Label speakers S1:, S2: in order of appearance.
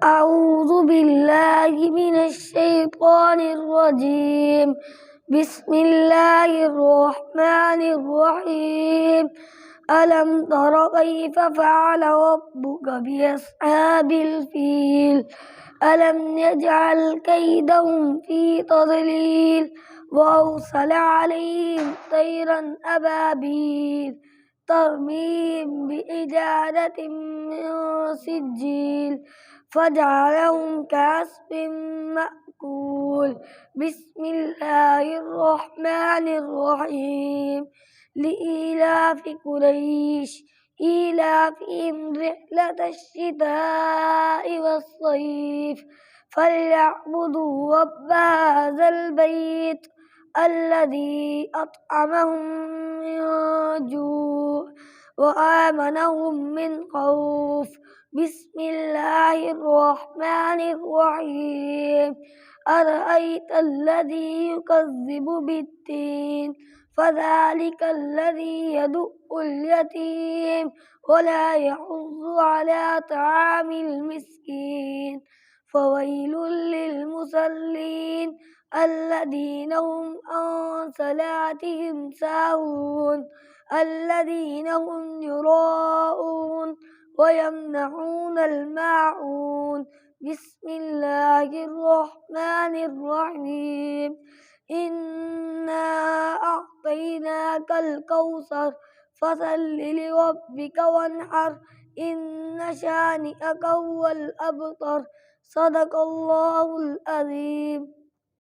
S1: أعوذ بالله من الشيطان الرجيم. بسم الله الرحمن الرحيم. ألم تر كيف فعل ربك بأصحاب الفيل؟ ألم يجعل كيدهم في تضليل وأرسل عليهم طيرا أبابيل ترميهم بحجارة من سجيل فجعلهم كعصف مأكول. بسم الله الرحمن الرحيم. لإيلاف قريش إيلافهم رحلة الشتاء والصيف فليعبدوا رب هذا البيت الذي أطعمهم من جوع وآمنهم من خوف. بسم الله الرحمن الرحيم. أرأيت الذي يكذب بالدين فذلك الذي يدع اليتيم ولا يحض على طعام المسكين فويل للمصلين الذين هم عن صلاتهم ساهون الذين هم يراءون ويمنعون الماعون. بسم الله الرحمن الرحيم. إنا أعطيناك الكوثر فصل لربك وانحر إن شانئك هو الأبتر. صدق الله العظيم.